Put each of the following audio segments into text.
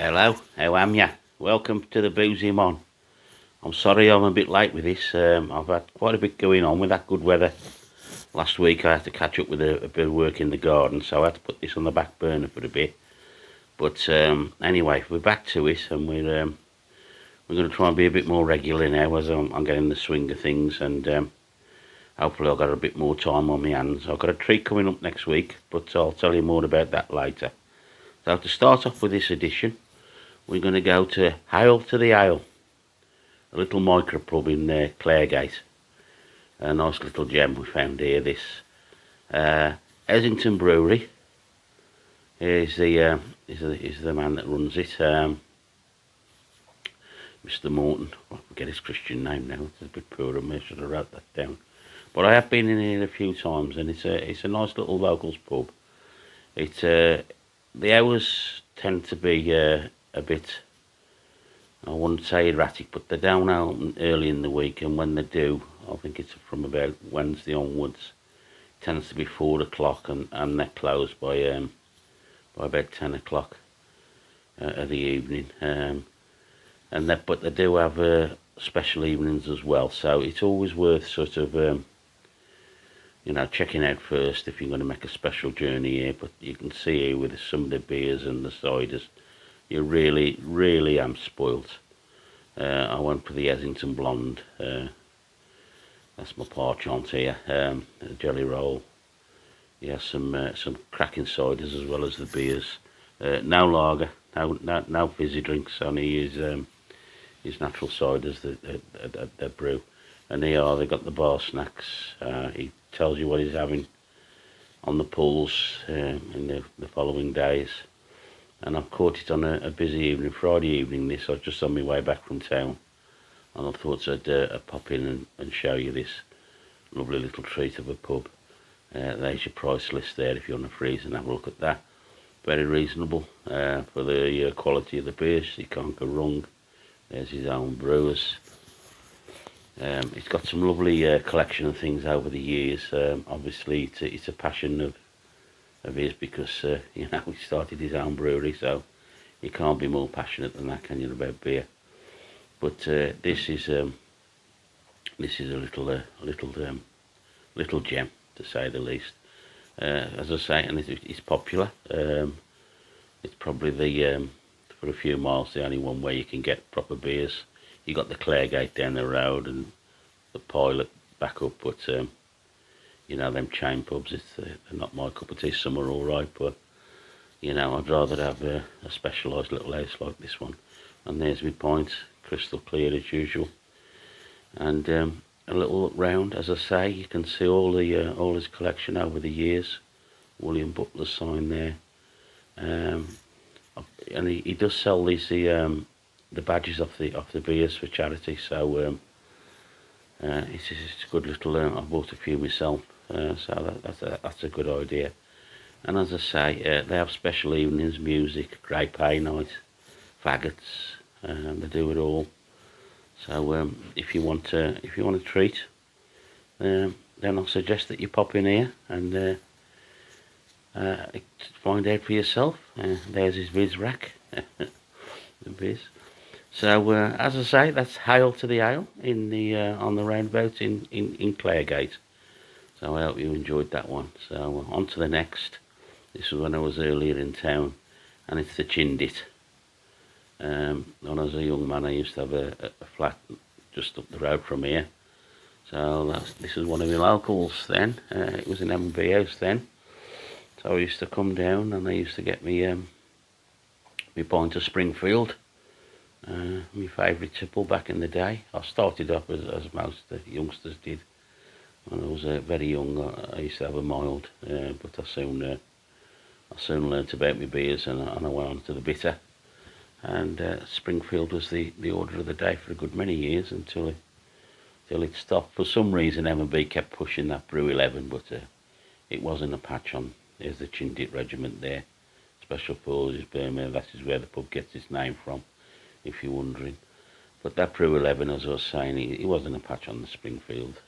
Hello, how am ya? Welcome to the Boozy Man. I'm sorry I'm a bit late with this. I've had quite a bit going on with that good weather. Last week I had to catch up with a bit of work in the garden, so I had to put this on the back burner for a bit. But anyway, we're back to it, and we're going to try and be a bit more regular now as I'm getting the swing of things, and hopefully I've got a bit more time on my hands. I've got a treat coming up next week, but I'll tell you more about that later. So to start off with this edition, we're going to go to Hail to the Ale, a little micro pub in Claregate. A nice little gem we found here. This Essington Brewery is the man that runs it, Mr. Morton. I forget his Christian name now. It's a bit poor of me. I should have wrote that down. But I have been in here a few times, and it's a nice little locals pub. The hours tend to be a bit, I wouldn't say erratic, but they're down out early in the week, and when they do, I think it's from about Wednesday onwards, it tends to be 4 o'clock, and they're closed by about 10 o'clock of the evening. But they do have special evenings as well, so it's always worth sort of checking out first if you're going to make a special journey here. But you can see here with some of the beers and the ciders, you really am spoilt. I went for the Essington Blonde. That's my parchant here. A jelly roll. Yeah, some cracking ciders as well as the beers. No lager, no fizzy drinks. Only his natural ciders that brew. And they got the bar snacks. He tells you what he's having on the pools in the following days. And I've caught it on a busy evening, Friday evening this. I was just on my way back from town, and I thought I'd pop in and show you this lovely little treat of a pub. There's your price list there if you want to freeze and have a look at that. Very reasonable for the quality of the beers. You can't go wrong. There's his own brewers. He's got some lovely collection of things over the years. Obviously, it's a passion of his because he started his own brewery, so you can't be more passionate than that, can you, about beer? But this is a little gem, to say the least. As I say, and it's popular. It's probably for a few miles the only one where you can get proper beers. You got the Claregate down the road and the Pilot back up, but them chain pubs, they're not my cup of tea. Some are all right, but I'd rather have a specialised little house like this one. And there's my pint, crystal clear as usual. And a little look round, as I say, you can see all his collection over the years. William Butler's sign there, and he does sell the badges off the beers for charity. So it's a good little. I've bought a few myself, so that's a good idea. And as I say, they have special evenings, music, grey pay night, faggots. They do it all. So if you want a treat, then I'll suggest that you pop in here and find out for yourself. There's his viz rack, the viz. So as I say, that's Hail to the Ale in the on the roundabout in Claregate. So I hope you enjoyed that one. So on to the next. This was when I was earlier in town, and it's the Chindit. When I was a young man, I used to have a flat just up the road from here. So this was one of my locals then. It was an M&B house then. So I used to come down and I used to get me pint of Springfield. My favourite tipple back in the day. I started off as most youngsters did. When I was very young, I used to have a mild, but I soon learnt about my beers, and I went on to the bitter. And Springfield was the order of the day for a good many years until it stopped. For some reason, M&B kept pushing that Brew 11, but it wasn't a patch on. There's the Chindit Regiment there. Special Forces, Burma. That is where the pub gets its name from, if you're wondering. But that Brew 11, as I was saying, it wasn't a patch on the Springfield.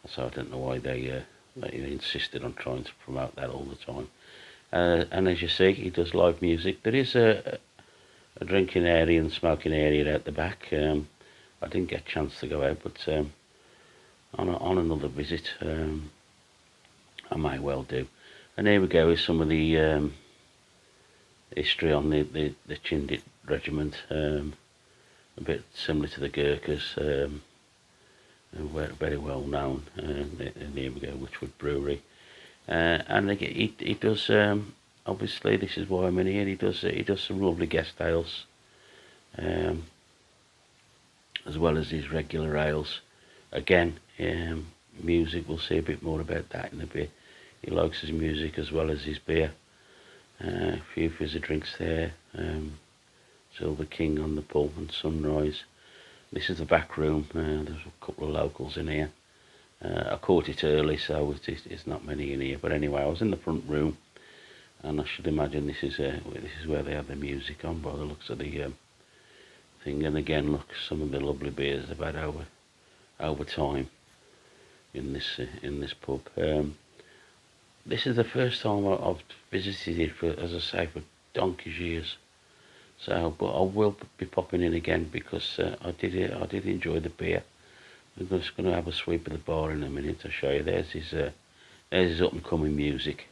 So I don't know why they insisted on trying to promote that all the time. And as you see, he does live music. There is a drinking area and smoking area out the back. I didn't get a chance to go out, but on another visit, I may well do. And here we go with some of the history on the Chindit regiment. A bit similar to the Gurkhas, very well known. And here we go, Witchwood Brewery. And he does, obviously this is why I'm in here, he does some lovely guest ales, as well as his regular ales. Again, music, we'll see a bit more about that in a bit. He likes his music as well as his beer. A few fizzy drinks there. Silver King on the pub and Sunrise. This is the back room. There's a couple of locals in here. I caught it early, so it's not many in here. But anyway, I was in the front room, and I should imagine this is where they have the music on by the looks of the thing. And again, look, some of the lovely beers they've had over time in this pub. This is the first time I've visited it for, as I say, for donkey's years. So, but I will be popping in again because I did enjoy the beer. I'm just going to have a sweep of the bar in a minute to show you. There's his up and coming music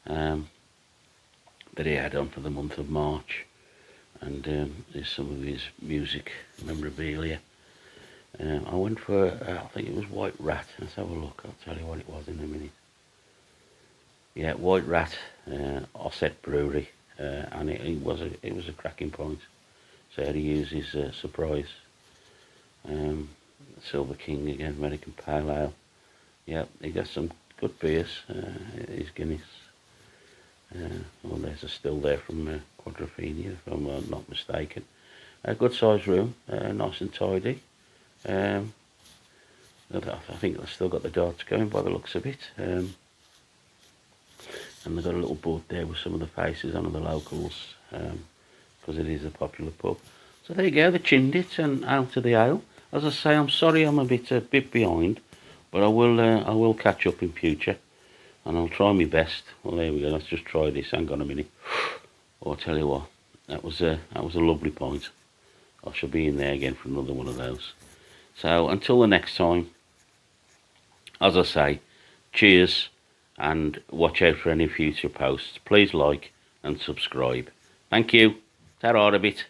that he had on for the month of March, and there's some of his music memorabilia. I went for I think it was White Rat. Let's have a look. I'll tell you what it was in a minute. Yeah, White Rat, Offset Brewery. And it was a cracking point. So he uses Surprise, Silver King again, American Pale Ale. Yeah, he got some good beers. His Guinness. Well, there's a still there from Quadrophenia, if I'm not mistaken. A good sized room, nice and tidy. I think they've still got the darts going by the looks of it. And they've got a little board there with some of the faces on of the locals, because it is a popular pub. So there you go, the Chindit and out of the ale. As I say, I'm sorry I'm a bit behind, but I will catch up in future, and I'll try my best. Well, there we go. Let's just try this. Hang on a minute. Oh, I'll tell you what, that was a lovely point. I shall be in there again for another one of those. So until the next time, as I say, cheers. And watch out for any future posts. Please like and subscribe. Thank you. Ta-ra a bit.